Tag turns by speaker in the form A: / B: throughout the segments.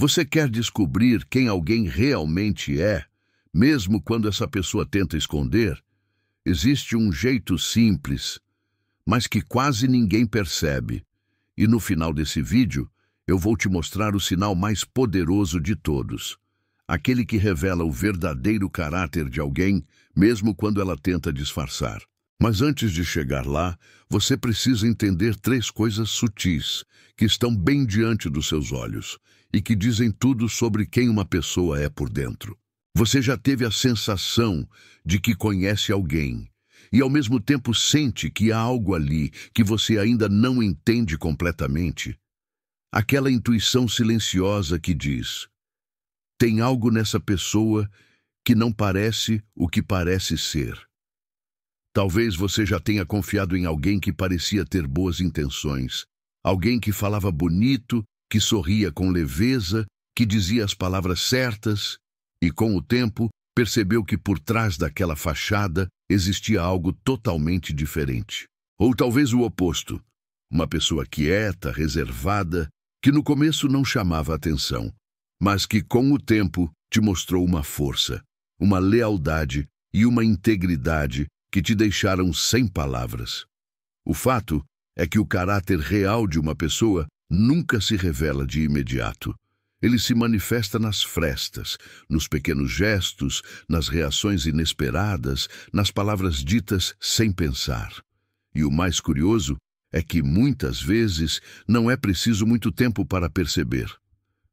A: Você quer descobrir quem alguém realmente é, mesmo quando essa pessoa tenta esconder? Existe um jeito simples, mas que quase ninguém percebe. E no final desse vídeo, eu vou te mostrar o sinal mais poderoso de todos. Aquele que revela o verdadeiro caráter de alguém, mesmo quando ela tenta disfarçar. Mas antes de chegar lá, você precisa entender 3 coisas sutis, que estão bem diante dos seus olhos, e que dizem tudo sobre quem uma pessoa é por dentro. Você já teve a sensação de que conhece alguém, e ao mesmo tempo sente que há algo ali que você ainda não entende completamente? Aquela intuição silenciosa que diz: tem algo nessa pessoa que não parece o que parece ser. Talvez você já tenha confiado em alguém que parecia ter boas intenções, alguém que falava bonito, que sorria com leveza, que dizia as palavras certas, e com o tempo percebeu que por trás daquela fachada existia algo totalmente diferente. Ou talvez o oposto, uma pessoa quieta, reservada, que no começo não chamava atenção, mas que com o tempo te mostrou uma força, uma lealdade e uma integridade que te deixaram sem palavras. O fato é que o caráter real de uma pessoa nunca se revela de imediato. Ele se manifesta nas frestas, nos pequenos gestos, nas reações inesperadas, nas palavras ditas sem pensar. E o mais curioso é que muitas vezes não é preciso muito tempo para perceber.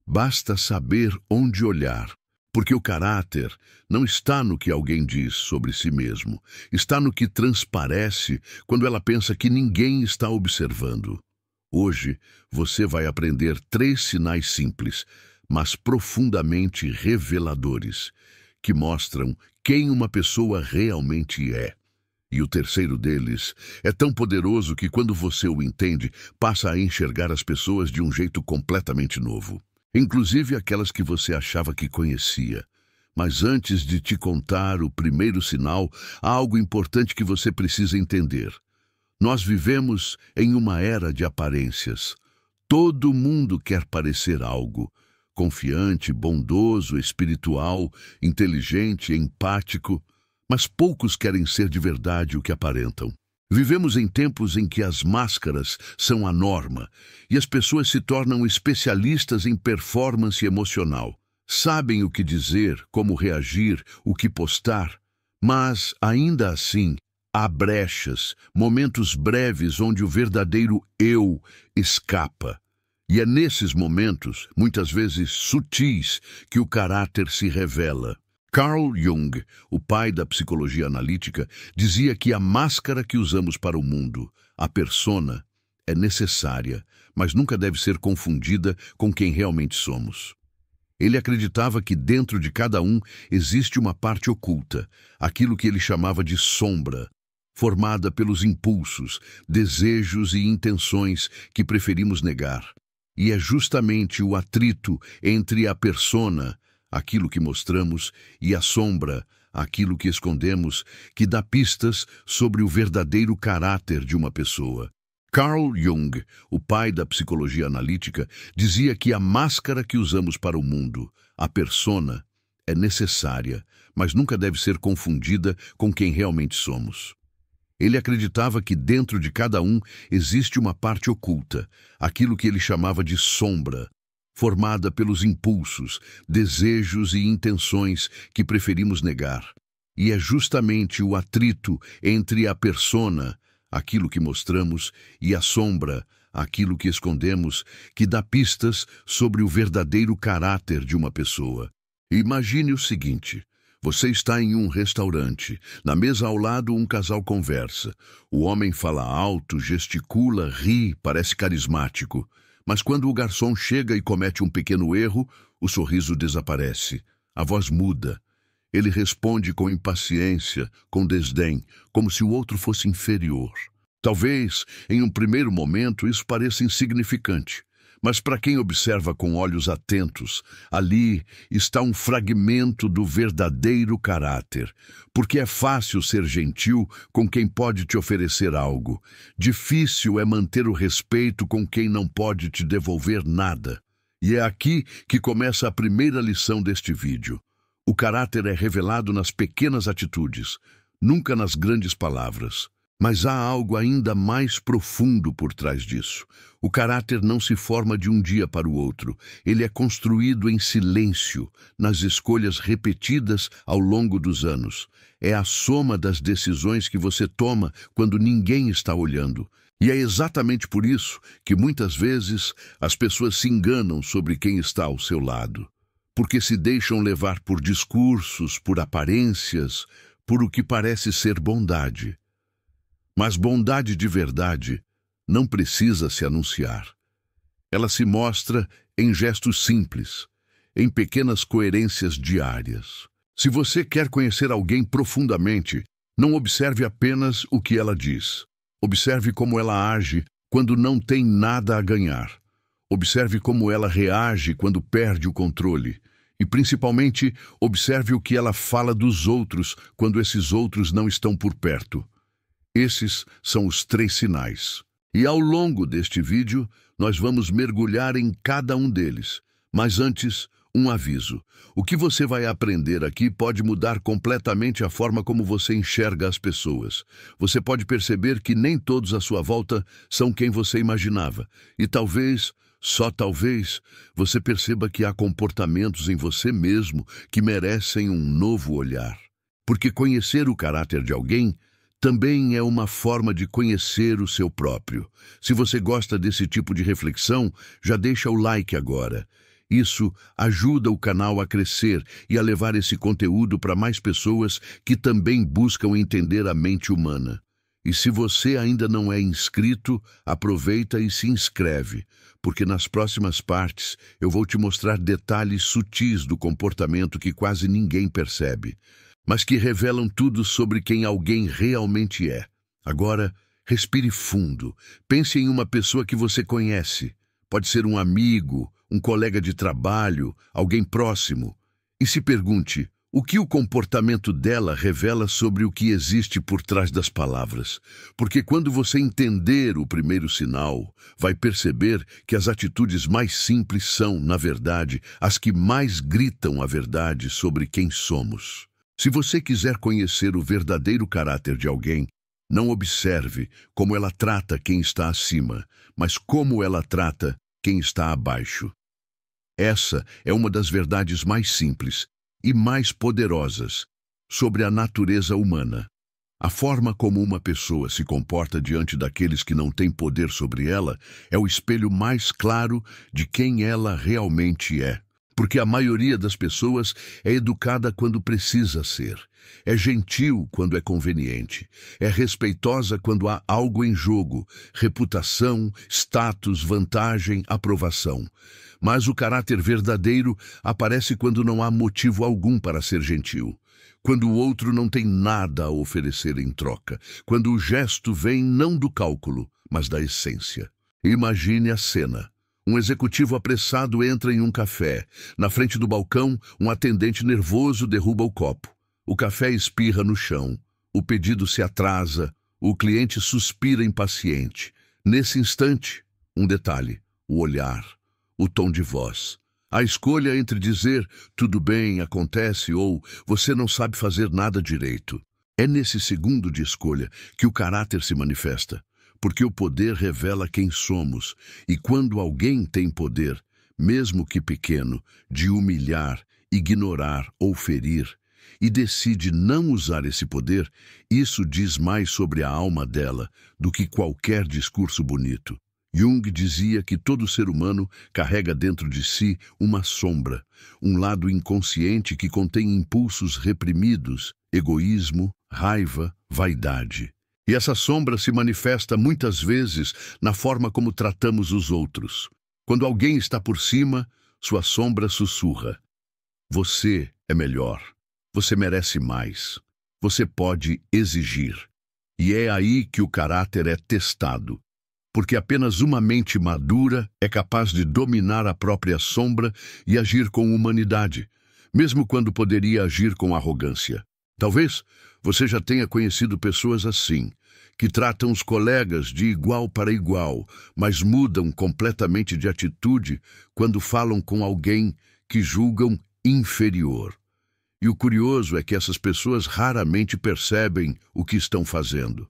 A: Basta saber onde olhar. Porque o caráter não está no que alguém diz sobre si mesmo, está no que transparece quando ela pensa que ninguém está observando. Hoje, você vai aprender 3 sinais simples, mas profundamente reveladores, que mostram quem uma pessoa realmente é. E o terceiro deles é tão poderoso que quando você o entende, passa a enxergar as pessoas de um jeito completamente novo. Inclusive aquelas que você achava que conhecia. Mas antes de te contar o primeiro sinal, há algo importante que você precisa entender. Nós vivemos em uma era de aparências. Todo mundo quer parecer algo. Confiante, bondoso, espiritual, inteligente, empático. Mas poucos querem ser de verdade o que aparentam. Vivemos em tempos em que as máscaras são a norma e as pessoas se tornam especialistas em performance emocional. Sabem o que dizer, como reagir, o que postar, mas, ainda assim, há brechas, momentos breves onde o verdadeiro eu escapa. E é nesses momentos, muitas vezes sutis, que o caráter se revela. Carl Jung, o pai da psicologia analítica, dizia que a máscara que usamos para o mundo, a persona, é necessária, mas nunca deve ser confundida com quem realmente somos. Ele acreditava que dentro de cada um existe uma parte oculta, aquilo que ele chamava de sombra, formada pelos impulsos, desejos e intenções que preferimos negar. E é justamente o atrito entre a persona, aquilo que mostramos, e a sombra, aquilo que escondemos, que dá pistas sobre o verdadeiro caráter de uma pessoa. Carl Jung, o pai da psicologia analítica, dizia que a máscara que usamos para o mundo, a persona, é necessária, mas nunca deve ser confundida com quem realmente somos. Ele acreditava que dentro de cada um existe uma parte oculta, aquilo que ele chamava de sombra, formada pelos impulsos, desejos e intenções que preferimos negar. E é justamente o atrito entre a persona, aquilo que mostramos, e a sombra, aquilo que escondemos, que dá pistas sobre o verdadeiro caráter de uma pessoa. Imagine o seguinte: você está em um restaurante. Na mesa ao lado, um casal conversa. O homem fala alto, gesticula, ri, parece carismático. Mas quando o garçom chega e comete um pequeno erro, o sorriso desaparece. A voz muda. Ele responde com impaciência, com desdém, como se o outro fosse inferior. Talvez, em um primeiro momento, isso pareça insignificante. Mas para quem observa com olhos atentos, ali está um fragmento do verdadeiro caráter, porque é fácil ser gentil com quem pode te oferecer algo. Difícil é manter o respeito com quem não pode te devolver nada. E é aqui que começa a primeira lição deste vídeo. O caráter é revelado nas pequenas atitudes, nunca nas grandes palavras. Mas há algo ainda mais profundo por trás disso. O caráter não se forma de um dia para o outro. Ele é construído em silêncio, nas escolhas repetidas ao longo dos anos. É a soma das decisões que você toma quando ninguém está olhando. E é exatamente por isso que muitas vezes as pessoas se enganam sobre quem está ao seu lado. Porque se deixam levar por discursos, por aparências, por o que parece ser bondade. Mas bondade de verdade não precisa se anunciar. Ela se mostra em gestos simples, em pequenas coerências diárias. Se você quer conhecer alguém profundamente, não observe apenas o que ela diz. Observe como ela age quando não tem nada a ganhar. Observe como ela reage quando perde o controle. E, principalmente, observe o que ela fala dos outros quando esses outros não estão por perto. Esses são os 3 sinais. E ao longo deste vídeo, nós vamos mergulhar em cada um deles. Mas antes, um aviso. O que você vai aprender aqui pode mudar completamente a forma como você enxerga as pessoas. Você pode perceber que nem todos à sua volta são quem você imaginava. E talvez, só talvez, você perceba que há comportamentos em você mesmo que merecem um novo olhar. Porque conhecer o caráter de alguém também é uma forma de conhecer o seu próprio. Se você gosta desse tipo de reflexão, já deixa o like agora. Isso ajuda o canal a crescer e a levar esse conteúdo para mais pessoas que também buscam entender a mente humana. E se você ainda não é inscrito, aproveita e se inscreve, porque nas próximas partes eu vou te mostrar detalhes sutis do comportamento que quase ninguém percebe, mas que revelam tudo sobre quem alguém realmente é. Agora, respire fundo. Pense em uma pessoa que você conhece. Pode ser um amigo, um colega de trabalho, alguém próximo. E se pergunte, o que o comportamento dela revela sobre o que existe por trás das palavras? Porque quando você entender o primeiro sinal, vai perceber que as atitudes mais simples são, na verdade, as que mais gritam a verdade sobre quem somos. Se você quiser conhecer o verdadeiro caráter de alguém, não observe como ela trata quem está acima, mas como ela trata quem está abaixo. Essa é uma das verdades mais simples e mais poderosas sobre a natureza humana. A forma como uma pessoa se comporta diante daqueles que não têm poder sobre ela é o espelho mais claro de quem ela realmente é. Porque a maioria das pessoas é educada quando precisa ser, é gentil quando é conveniente, é respeitosa quando há algo em jogo, reputação, status, vantagem, aprovação. Mas o caráter verdadeiro aparece quando não há motivo algum para ser gentil, quando o outro não tem nada a oferecer em troca, quando o gesto vem não do cálculo, mas da essência. Imagine a cena. Um executivo apressado entra em um café. Na frente do balcão, um atendente nervoso derruba o copo. O café espirra no chão. O pedido se atrasa. O cliente suspira impaciente. Nesse instante, um detalhe: o olhar, o tom de voz. A escolha entre dizer "tudo bem, acontece" ou "você não sabe fazer nada direito". É nesse segundo de escolha que o caráter se manifesta. Porque o poder revela quem somos, e quando alguém tem poder, mesmo que pequeno, de humilhar, ignorar ou ferir, e decide não usar esse poder, isso diz mais sobre a alma dela do que qualquer discurso bonito. Jung dizia que todo ser humano carrega dentro de si uma sombra, um lado inconsciente que contém impulsos reprimidos, egoísmo, raiva, vaidade. E essa sombra se manifesta muitas vezes na forma como tratamos os outros. Quando alguém está por cima, sua sombra sussurra: "Você é melhor. Você merece mais. Você pode exigir." E é aí que o caráter é testado. Porque apenas uma mente madura é capaz de dominar a própria sombra e agir com humanidade, mesmo quando poderia agir com arrogância. Talvez você já tenha conhecido pessoas assim, que tratam os colegas de igual para igual, mas mudam completamente de atitude quando falam com alguém que julgam inferior. E o curioso é que essas pessoas raramente percebem o que estão fazendo.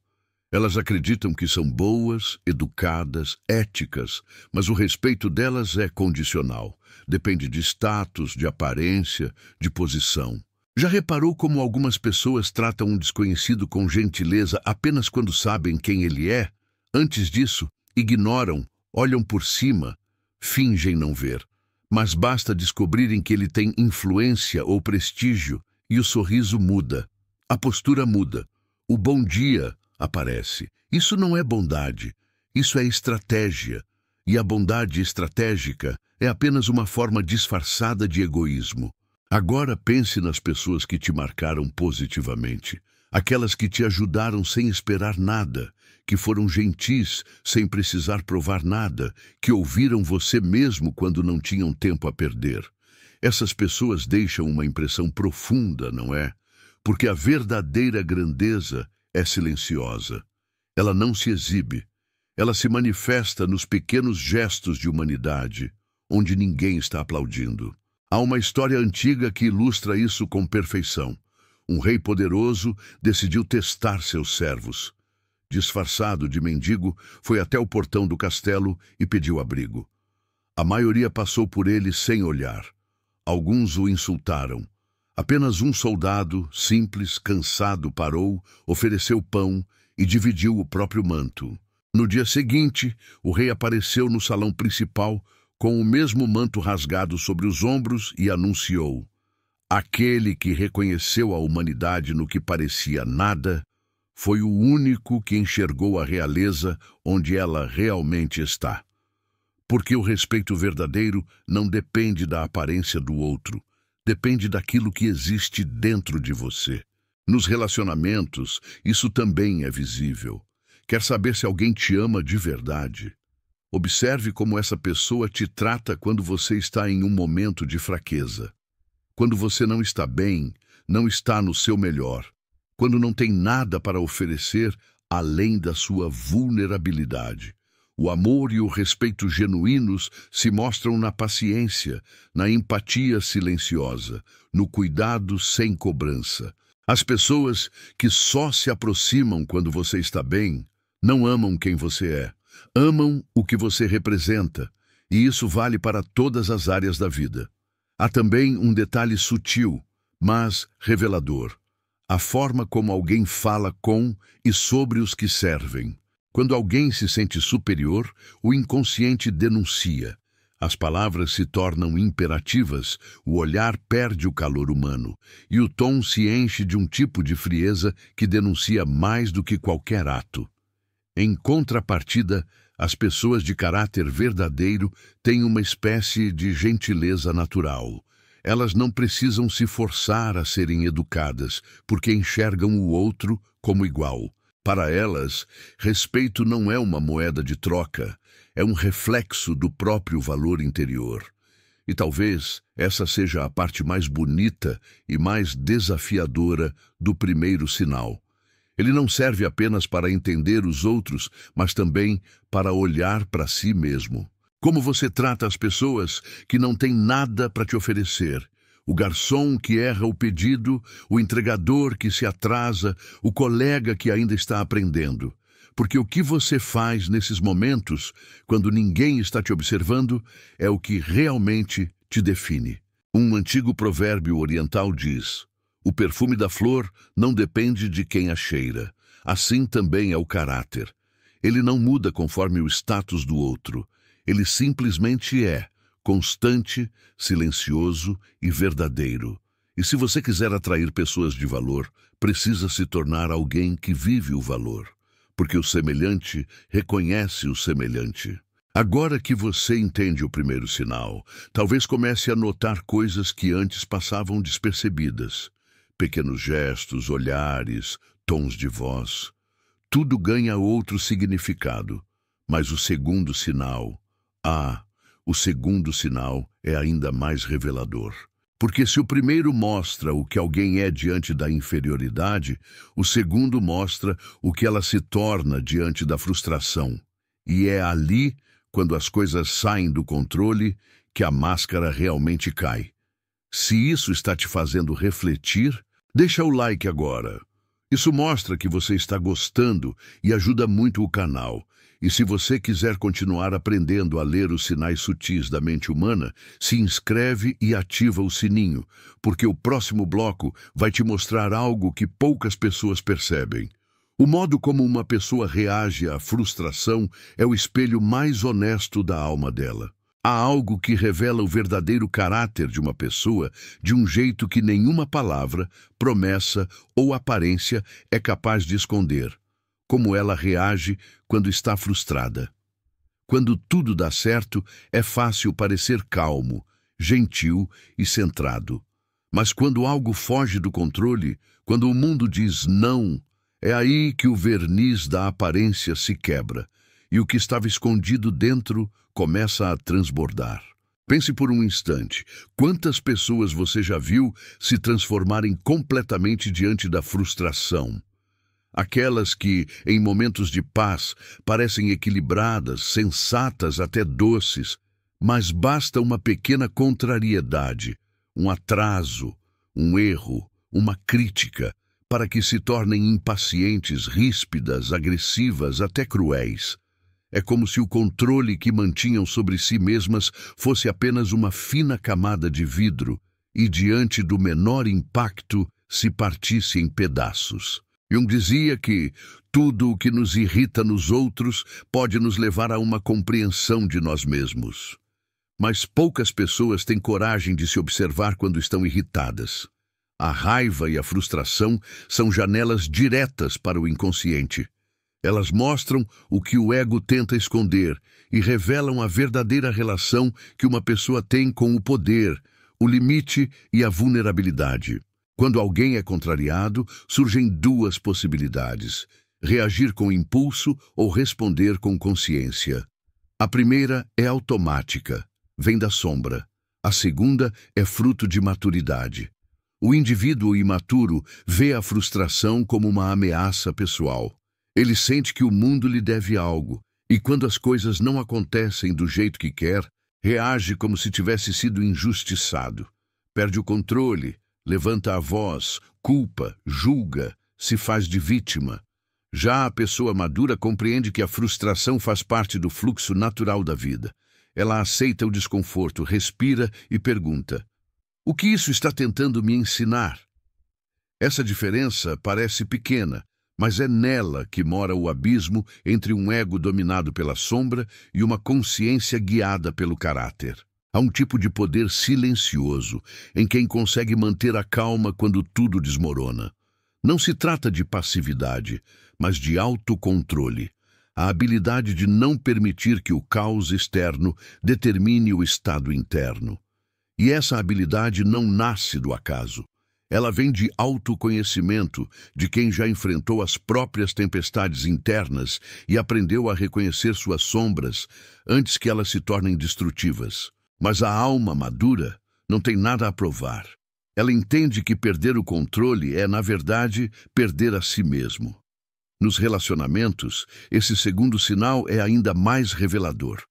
A: Elas acreditam que são boas, educadas, éticas, mas o respeito delas é condicional. Depende de status, de aparência, de posição. Já reparou como algumas pessoas tratam um desconhecido com gentileza apenas quando sabem quem ele é? Antes disso, ignoram, olham por cima, fingem não ver. Mas basta descobrirem que ele tem influência ou prestígio e o sorriso muda, a postura muda, o bom dia aparece. Isso não é bondade, isso é estratégia. E a bondade estratégica é apenas uma forma disfarçada de egoísmo. Agora pense nas pessoas que te marcaram positivamente, aquelas que te ajudaram sem esperar nada, que foram gentis sem precisar provar nada, que ouviram você mesmo quando não tinham tempo a perder. Essas pessoas deixam uma impressão profunda, não é? Porque a verdadeira grandeza é silenciosa. Ela não se exibe. Ela se manifesta nos pequenos gestos de humanidade, onde ninguém está aplaudindo. Há uma história antiga que ilustra isso com perfeição. Um rei poderoso decidiu testar seus servos. Disfarçado de mendigo, foi até o portão do castelo e pediu abrigo. A maioria passou por ele sem olhar. Alguns o insultaram. Apenas um soldado, simples, cansado, parou, ofereceu pão e dividiu o próprio manto. No dia seguinte, o rei apareceu no salão principal com o mesmo manto rasgado sobre os ombros e anunciou: aquele que reconheceu a humanidade no que parecia nada, foi o único que enxergou a realeza onde ela realmente está. Porque o respeito verdadeiro não depende da aparência do outro, depende daquilo que existe dentro de você. Nos relacionamentos, isso também é visível. Quer saber se alguém te ama de verdade? Observe como essa pessoa te trata quando você está em um momento de fraqueza. Quando você não está bem, não está no seu melhor. Quando não tem nada para oferecer além da sua vulnerabilidade. O amor e o respeito genuínos se mostram na paciência, na empatia silenciosa, no cuidado sem cobrança. As pessoas que só se aproximam quando você está bem, não amam quem você é, amam o que você representa, e isso vale para todas as áreas da vida. Há também um detalhe sutil, mas revelador: a forma como alguém fala com e sobre os que servem. Quando alguém se sente superior, o inconsciente denuncia. As palavras se tornam imperativas, o olhar perde o calor humano, e o tom se enche de um tipo de frieza que denuncia mais do que qualquer ato. Em contrapartida, as pessoas de caráter verdadeiro têm uma espécie de gentileza natural. Elas não precisam se forçar a serem educadas, porque enxergam o outro como igual. Para elas, respeito não é uma moeda de troca, é um reflexo do próprio valor interior. E talvez essa seja a parte mais bonita e mais desafiadora do primeiro sinal. Ele não serve apenas para entender os outros, mas também para olhar para si mesmo. Como você trata as pessoas que não têm nada para te oferecer? O garçom que erra o pedido, o entregador que se atrasa, o colega que ainda está aprendendo. Porque o que você faz nesses momentos, quando ninguém está te observando, é o que realmente te define. Um antigo provérbio oriental diz: o perfume da flor não depende de quem a cheira. Assim também é o caráter. Ele não muda conforme o status do outro. Ele simplesmente é constante, silencioso e verdadeiro. E se você quiser atrair pessoas de valor, precisa se tornar alguém que vive o valor, porque o semelhante reconhece o semelhante. Agora que você entende o primeiro sinal, talvez comece a notar coisas que antes passavam despercebidas. Pequenos gestos, olhares, tons de voz. Tudo ganha outro significado. Mas o segundo sinal, o segundo sinal é ainda mais revelador. Porque se o primeiro mostra o que alguém é diante da inferioridade, o segundo mostra o que ela se torna diante da frustração. E é ali, quando as coisas saem do controle, que a máscara realmente cai. Se isso está te fazendo refletir, deixa o like agora. Isso mostra que você está gostando e ajuda muito o canal. E se você quiser continuar aprendendo a ler os sinais sutis da mente humana, se inscreve e ativa o sininho, porque o próximo bloco vai te mostrar algo que poucas pessoas percebem. O modo como uma pessoa reage à frustração é o espelho mais honesto da alma dela. Há algo que revela o verdadeiro caráter de uma pessoa de um jeito que nenhuma palavra, promessa ou aparência é capaz de esconder. Como ela reage quando está frustrada. Quando tudo dá certo, é fácil parecer calmo, gentil e centrado. Mas quando algo foge do controle, quando o mundo diz não, é aí que o verniz da aparência se quebra e o que estava escondido dentro começa a transbordar. Pense por um instante, quantas pessoas você já viu se transformarem completamente diante da frustração? Aquelas que, em momentos de paz, parecem equilibradas, sensatas, até doces, mas basta uma pequena contrariedade, um atraso, um erro, uma crítica, para que se tornem impacientes, ríspidas, agressivas, até cruéis. É como se o controle que mantinham sobre si mesmas fosse apenas uma fina camada de vidro e, diante do menor impacto, se partisse em pedaços. Jung dizia que tudo o que nos irrita nos outros pode nos levar a uma compreensão de nós mesmos. Mas poucas pessoas têm coragem de se observar quando estão irritadas. A raiva e a frustração são janelas diretas para o inconsciente. Elas mostram o que o ego tenta esconder e revelam a verdadeira relação que uma pessoa tem com o poder, o limite e a vulnerabilidade. Quando alguém é contrariado, surgem duas possibilidades: reagir com impulso ou responder com consciência. A primeira é automática, vem da sombra. A segunda é fruto de maturidade. O indivíduo imaturo vê a frustração como uma ameaça pessoal. Ele sente que o mundo lhe deve algo, e quando as coisas não acontecem do jeito que quer, reage como se tivesse sido injustiçado. Perde o controle, levanta a voz, culpa, julga, se faz de vítima. Já a pessoa madura compreende que a frustração faz parte do fluxo natural da vida. Ela aceita o desconforto, respira e pergunta: o que isso está tentando me ensinar? Essa diferença parece pequena, mas é nela que mora o abismo entre um ego dominado pela sombra e uma consciência guiada pelo caráter. Há um tipo de poder silencioso em quem consegue manter a calma quando tudo desmorona. Não se trata de passividade, mas de autocontrole. A habilidade de não permitir que o caos externo determine o estado interno. E essa habilidade não nasce do acaso. Ela vem de autoconhecimento de quem já enfrentou as próprias tempestades internas e aprendeu a reconhecer suas sombras antes que elas se tornem destrutivas. Mas a alma madura não tem nada a provar. Ela entende que perder o controle é, na verdade, perder a si mesmo. Nos relacionamentos, esse segundo sinal é ainda mais revelador.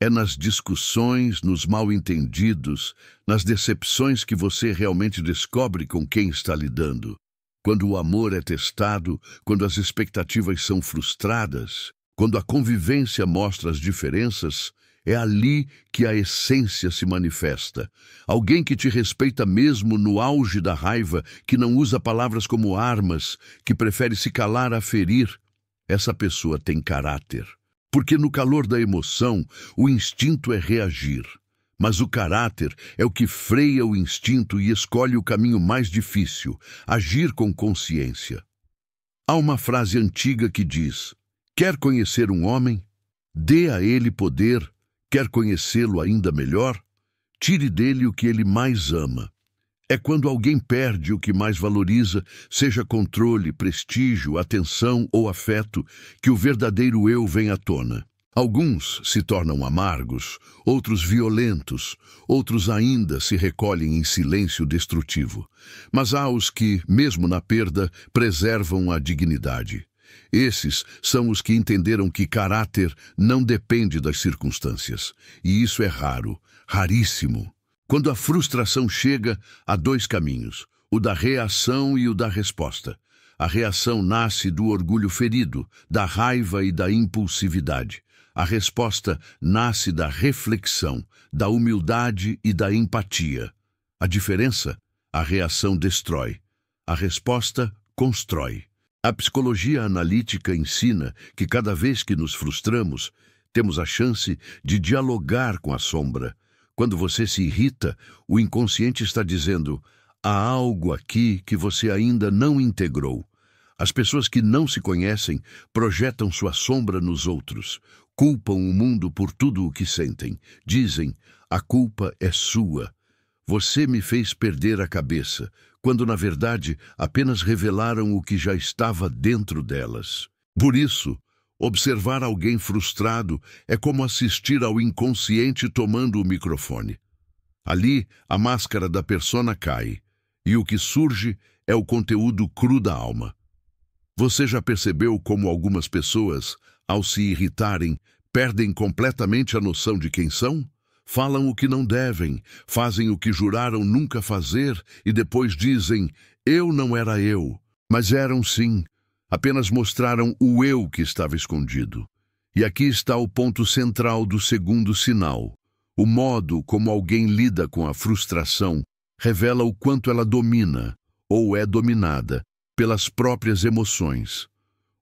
A: É nas discussões, nos mal-entendidos, nas decepções que você realmente descobre com quem está lidando. Quando o amor é testado, quando as expectativas são frustradas, quando a convivência mostra as diferenças, é ali que a essência se manifesta. Alguém que te respeita mesmo no auge da raiva, que não usa palavras como armas, que prefere se calar a ferir. Essa pessoa tem caráter. Porque no calor da emoção, o instinto é reagir. Mas o caráter é o que freia o instinto e escolhe o caminho mais difícil, agir com consciência. Há uma frase antiga que diz: quer conhecer um homem? Dê a ele poder. Quer conhecê-lo ainda melhor? Tire dele o que ele mais ama. É quando alguém perde o que mais valoriza, seja controle, prestígio, atenção ou afeto, que o verdadeiro eu vem à tona. Alguns se tornam amargos, outros violentos, outros ainda se recolhem em silêncio destrutivo. Mas há os que, mesmo na perda, preservam a dignidade. Esses são os que entenderam que caráter não depende das circunstâncias. E isso é raro, raríssimo. Quando a frustração chega, há dois caminhos: o da reação e o da resposta. A reação nasce do orgulho ferido, da raiva e da impulsividade. A resposta nasce da reflexão, da humildade e da empatia. A diferença? A reação destrói. A resposta constrói. A psicologia analítica ensina que cada vez que nos frustramos, temos a chance de dialogar com a sombra. Quando você se irrita, o inconsciente está dizendo: há algo aqui que você ainda não integrou. As pessoas que não se conhecem projetam sua sombra nos outros, culpam o mundo por tudo o que sentem. Dizem: a culpa é sua. Você me fez perder a cabeça, quando na verdade apenas revelaram o que já estava dentro delas. Por isso, observar alguém frustrado é como assistir ao inconsciente tomando o microfone. Ali, a máscara da persona cai, e o que surge é o conteúdo cru da alma. Você já percebeu como algumas pessoas, ao se irritarem, perdem completamente a noção de quem são? Falam o que não devem, fazem o que juraram nunca fazer e depois dizem: eu não era eu. Mas eram sim, apenas mostraram o eu que estava escondido. E aqui está o ponto central do segundo sinal. O modo como alguém lida com a frustração revela o quanto ela domina, ou é dominada, pelas próprias emoções.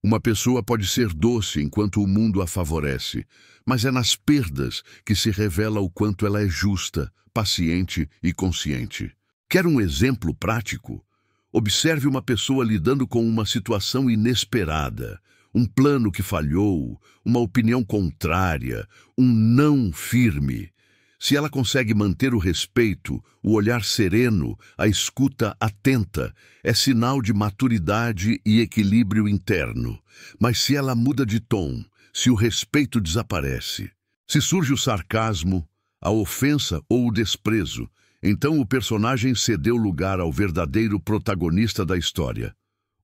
A: Uma pessoa pode ser doce enquanto o mundo a favorece, mas é nas perdas que se revela o quanto ela é justa, paciente e consciente. Quer um exemplo prático? Observe uma pessoa lidando com uma situação inesperada, um plano que falhou, uma opinião contrária, um não firme. Se ela consegue manter o respeito, o olhar sereno, a escuta atenta, é sinal de maturidade e equilíbrio interno. Mas se ela muda de tom, se o respeito desaparece, se surge o sarcasmo, a ofensa ou o desprezo, então o personagem cedeu lugar ao verdadeiro protagonista da história,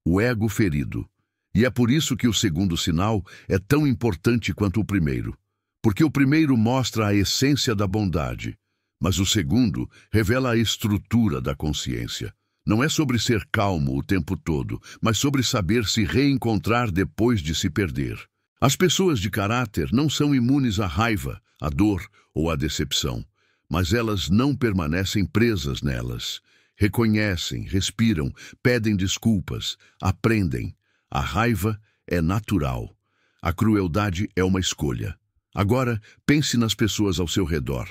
A: o ego ferido. E é por isso que o segundo sinal é tão importante quanto o primeiro. Porque o primeiro mostra a essência da bondade, mas o segundo revela a estrutura da consciência. Não é sobre ser calmo o tempo todo, mas sobre saber se reencontrar depois de se perder. As pessoas de caráter não são imunes à raiva, à dor ou à decepção, mas elas não permanecem presas nelas. Reconhecem, respiram, pedem desculpas, aprendem. A raiva é natural. A crueldade é uma escolha. Agora, pense nas pessoas ao seu redor.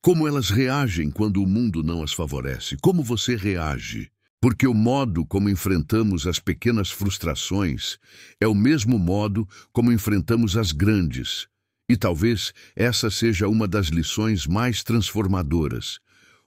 A: Como elas reagem quando o mundo não as favorece? Como você reage? Porque o modo como enfrentamos as pequenas frustrações é o mesmo modo como enfrentamos as grandes. E talvez essa seja uma das lições mais transformadoras.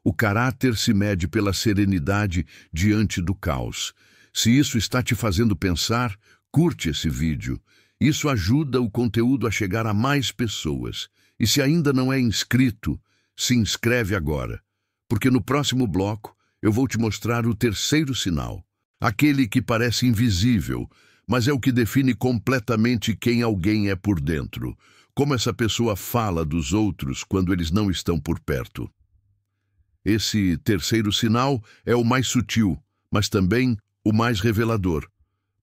A: O caráter se mede pela serenidade diante do caos. Se isso está te fazendo pensar, curte esse vídeo. Isso ajuda o conteúdo a chegar a mais pessoas. E se ainda não é inscrito, se inscreve agora, porque no próximo bloco eu vou te mostrar o terceiro sinal, aquele que parece invisível, mas é o que define completamente quem alguém é por dentro, como essa pessoa fala dos outros quando eles não estão por perto. Esse terceiro sinal é o mais sutil, mas também o mais revelador.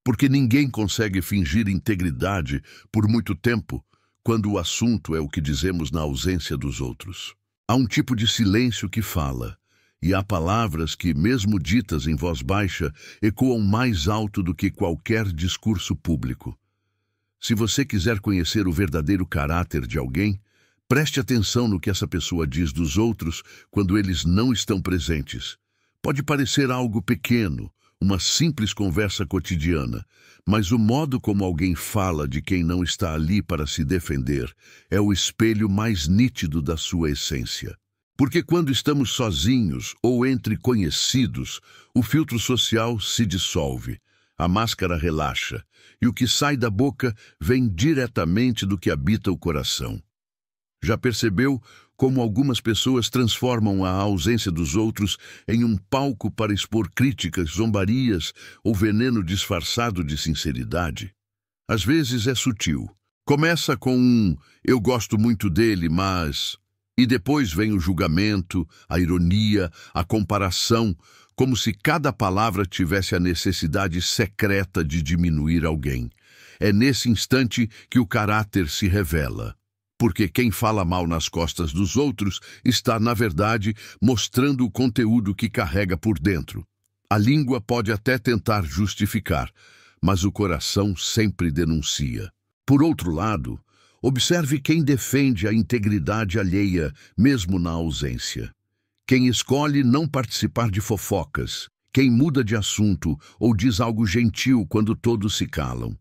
A: Porque ninguém consegue fingir integridade por muito tempo quando o assunto é o que dizemos na ausência dos outros. Há um tipo de silêncio que fala, e há palavras que, mesmo ditas em voz baixa, ecoam mais alto do que qualquer discurso público. Se você quiser conhecer o verdadeiro caráter de alguém, preste atenção no que essa pessoa diz dos outros quando eles não estão presentes. Pode parecer algo pequeno, uma simples conversa cotidiana, mas o modo como alguém fala de quem não está ali para se defender é o espelho mais nítido da sua essência. Porque quando estamos sozinhos ou entre conhecidos, o filtro social se dissolve. A máscara relaxa, e o que sai da boca vem diretamente do que habita o coração. Já percebeu como algumas pessoas transformam a ausência dos outros em um palco para expor críticas, zombarias ou veneno disfarçado de sinceridade? Às vezes é sutil. Começa com um "eu gosto muito dele, mas..." E depois vem o julgamento, a ironia, a comparação, como se cada palavra tivesse a necessidade secreta de diminuir alguém. É nesse instante que o caráter se revela. Porque quem fala mal nas costas dos outros está, na verdade, mostrando o conteúdo que carrega por dentro. A língua pode até tentar justificar, mas o coração sempre denuncia. Por outro lado, observe quem defende a integridade alheia, mesmo na ausência. Quem escolhe não participar de fofocas, quem muda de assunto ou diz algo gentil quando todos se calam.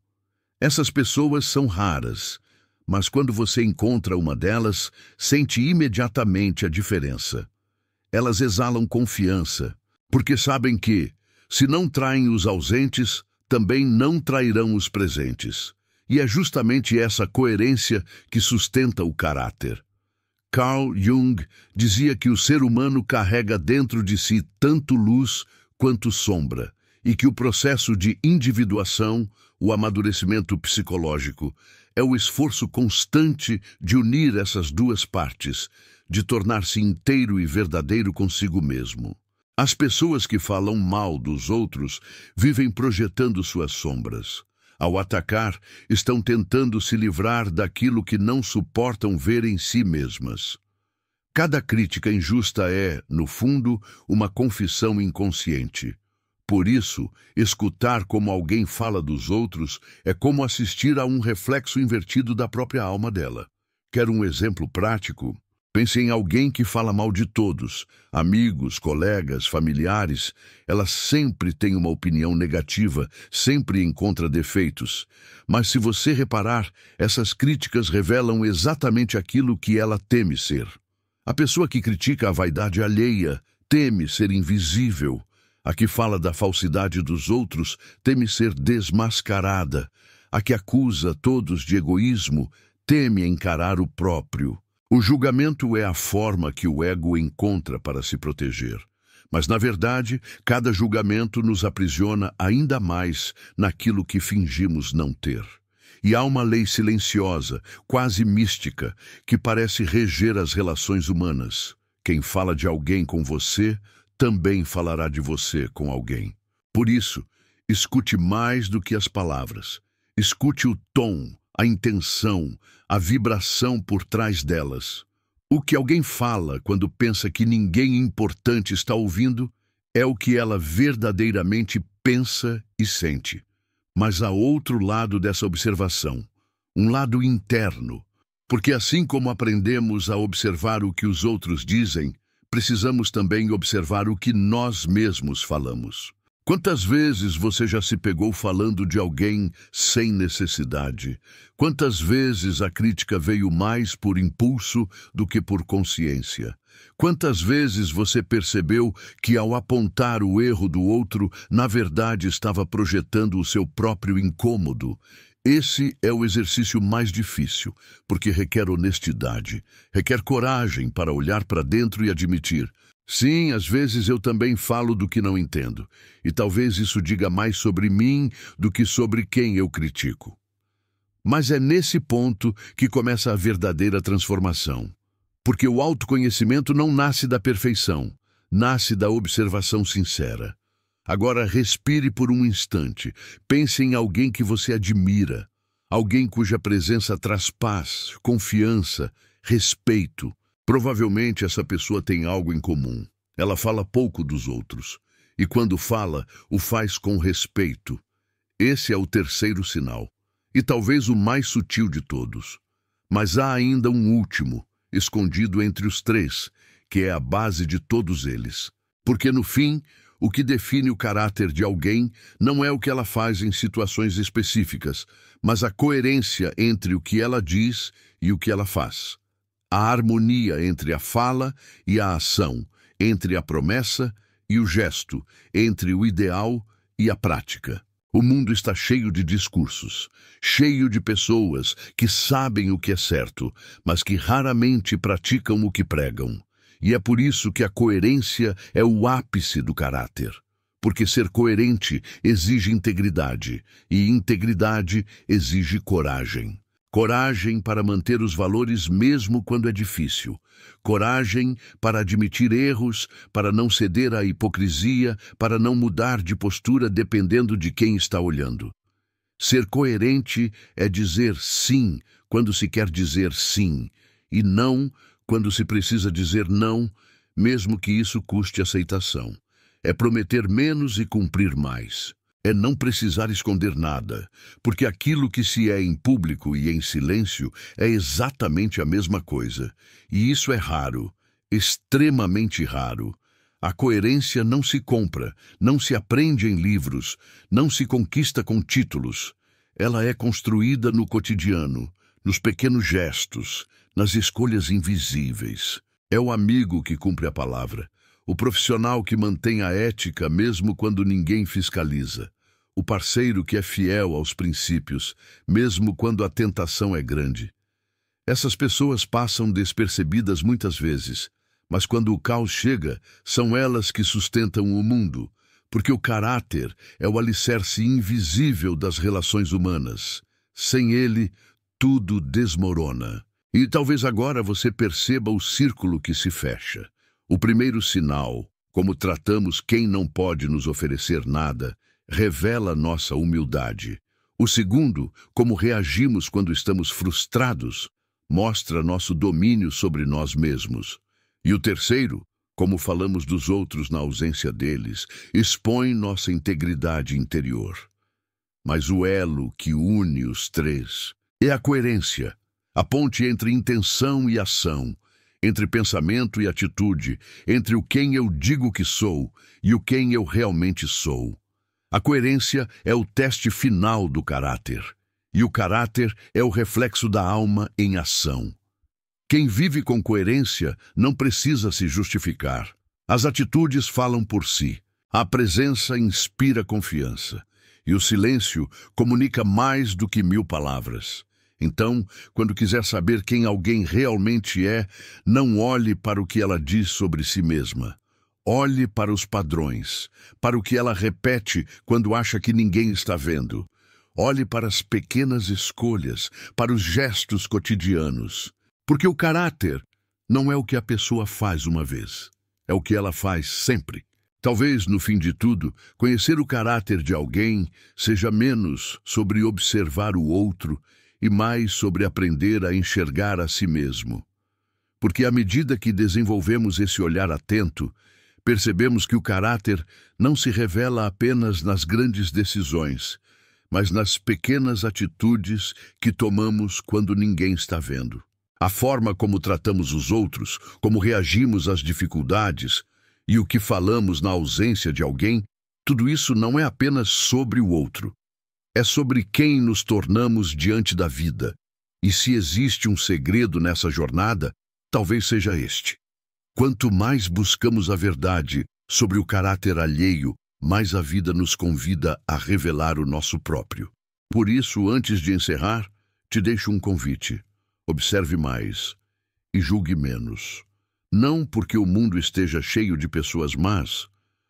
A: Essas pessoas são raras, mas quando você encontra uma delas, sente imediatamente a diferença. Elas exalam confiança, porque sabem que, se não traem os ausentes, também não trairão os presentes. E é justamente essa coerência que sustenta o caráter. Carl Jung dizia que o ser humano carrega dentro de si tanto luz quanto sombra, e que o processo de individuação, o amadurecimento psicológico, é o esforço constante de unir essas duas partes, de tornar-se inteiro e verdadeiro consigo mesmo. As pessoas que falam mal dos outros vivem projetando suas sombras. Ao atacar, estão tentando se livrar daquilo que não suportam ver em si mesmas. Cada crítica injusta é, no fundo, uma confissão inconsciente. Por isso, escutar como alguém fala dos outros é como assistir a um reflexo invertido da própria alma dela. Quer um exemplo prático? Pense em alguém que fala mal de todos, amigos, colegas, familiares. Ela sempre tem uma opinião negativa, sempre encontra defeitos. Mas se você reparar, essas críticas revelam exatamente aquilo que ela teme ser. A pessoa que critica a vaidade alheia teme ser invisível. A que fala da falsidade dos outros teme ser desmascarada. A que acusa todos de egoísmo teme encarar o próprio. O julgamento é a forma que o ego encontra para se proteger. Mas, na verdade, cada julgamento nos aprisiona ainda mais naquilo que fingimos não ter. E há uma lei silenciosa, quase mística, que parece reger as relações humanas. Quem fala de alguém com você, também falará de você com alguém. Por isso, escute mais do que as palavras. Escute o tom, a intenção, a vibração por trás delas. O que alguém fala quando pensa que ninguém importante está ouvindo é o que ela verdadeiramente pensa e sente. Mas há outro lado dessa observação, um lado interno, porque assim como aprendemos a observar o que os outros dizem, precisamos também observar o que nós mesmos falamos. Quantas vezes você já se pegou falando de alguém sem necessidade? Quantas vezes a crítica veio mais por impulso do que por consciência? Quantas vezes você percebeu que ao apontar o erro do outro, na verdade estava projetando o seu próprio incômodo? Esse é o exercício mais difícil, porque requer honestidade, requer coragem para olhar para dentro e admitir: sim, às vezes eu também falo do que não entendo, e talvez isso diga mais sobre mim do que sobre quem eu critico. Mas é nesse ponto que começa a verdadeira transformação, porque o autoconhecimento não nasce da perfeição, nasce da observação sincera. Agora respire por um instante, pense em alguém que você admira, alguém cuja presença traz paz, confiança, respeito. Provavelmente essa pessoa tem algo em comum. Ela fala pouco dos outros. E quando fala, o faz com respeito. Esse é o terceiro sinal. E talvez o mais sutil de todos. Mas há ainda um último, escondido entre os três, que é a base de todos eles. Porque no fim, o que define o caráter de alguém não é o que ela faz em situações específicas, mas a coerência entre o que ela diz e o que ela faz. A harmonia entre a fala e a ação, entre a promessa e o gesto, entre o ideal e a prática. O mundo está cheio de discursos, cheio de pessoas que sabem o que é certo, mas que raramente praticam o que pregam. E é por isso que a coerência é o ápice do caráter. Porque ser coerente exige integridade, e integridade exige coragem. Coragem para manter os valores mesmo quando é difícil. Coragem para admitir erros, para não ceder à hipocrisia, para não mudar de postura dependendo de quem está olhando. Ser coerente é dizer sim quando se quer dizer sim, e não quando se precisa dizer não, mesmo que isso custe aceitação. É prometer menos e cumprir mais. É não precisar esconder nada, porque aquilo que se é em público e em silêncio é exatamente a mesma coisa. E isso é raro, extremamente raro. A coerência não se compra, não se aprende em livros, não se conquista com títulos. Ela é construída no cotidiano, nos pequenos gestos, nas escolhas invisíveis. É o amigo que cumpre a palavra, o profissional que mantém a ética mesmo quando ninguém fiscaliza. O parceiro que é fiel aos princípios, mesmo quando a tentação é grande. Essas pessoas passam despercebidas muitas vezes, mas quando o caos chega, são elas que sustentam o mundo, porque o caráter é o alicerce invisível das relações humanas. Sem ele, tudo desmorona. E talvez agora você perceba o círculo que se fecha. O primeiro sinal, como tratamos quem não pode nos oferecer nada, revela nossa humildade. O segundo, como reagimos quando estamos frustrados, mostra nosso domínio sobre nós mesmos. E o terceiro, como falamos dos outros na ausência deles, expõe nossa integridade interior. Mas o elo que une os três é a coerência, a ponte entre intenção e ação, entre pensamento e atitude, entre o quem eu digo que sou e o quem eu realmente sou. A coerência é o teste final do caráter, e o caráter é o reflexo da alma em ação. Quem vive com coerência não precisa se justificar. As atitudes falam por si. A presença inspira confiança, e o silêncio comunica mais do que 1000 palavras. Então, quando quiser saber quem alguém realmente é, não olhe para o que ela diz sobre si mesma. Olhe para os padrões, para o que ela repete quando acha que ninguém está vendo. Olhe para as pequenas escolhas, para os gestos cotidianos. Porque o caráter não é o que a pessoa faz uma vez, é o que ela faz sempre. Talvez, no fim de tudo, conhecer o caráter de alguém seja menos sobre observar o outro e mais sobre aprender a enxergar a si mesmo. Porque à medida que desenvolvemos esse olhar atento, percebemos que o caráter não se revela apenas nas grandes decisões, mas nas pequenas atitudes que tomamos quando ninguém está vendo. A forma como tratamos os outros, como reagimos às dificuldades e o que falamos na ausência de alguém, tudo isso não é apenas sobre o outro. É sobre quem nos tornamos diante da vida. E se existe um segredo nessa jornada, talvez seja este. Quanto mais buscamos a verdade sobre o caráter alheio, mais a vida nos convida a revelar o nosso próprio. Por isso, antes de encerrar, te deixo um convite. Observe mais e julgue menos. Não porque o mundo esteja cheio de pessoas más,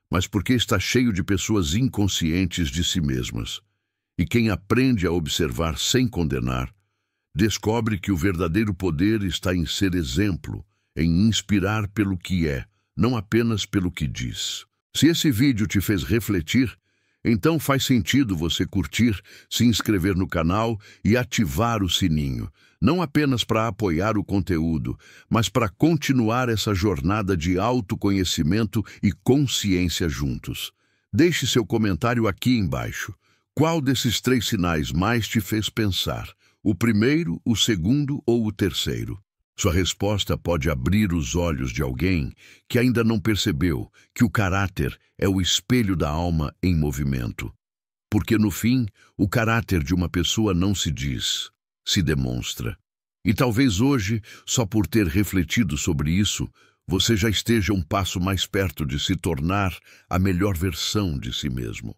A: mas porque está cheio de pessoas inconscientes de si mesmas. E quem aprende a observar sem condenar, descobre que o verdadeiro poder está em ser exemplo, em inspirar pelo que é, não apenas pelo que diz. Se esse vídeo te fez refletir, então faz sentido você curtir, se inscrever no canal e ativar o sininho, não apenas para apoiar o conteúdo, mas para continuar essa jornada de autoconhecimento e consciência juntos. Deixe seu comentário aqui embaixo. Qual desses 3 sinais mais te fez pensar? O primeiro, o segundo ou o terceiro? Sua resposta pode abrir os olhos de alguém que ainda não percebeu que o caráter é o espelho da alma em movimento. Porque, no fim, o caráter de uma pessoa não se diz, se demonstra. E talvez hoje, só por ter refletido sobre isso, você já esteja um passo mais perto de se tornar a melhor versão de si mesmo.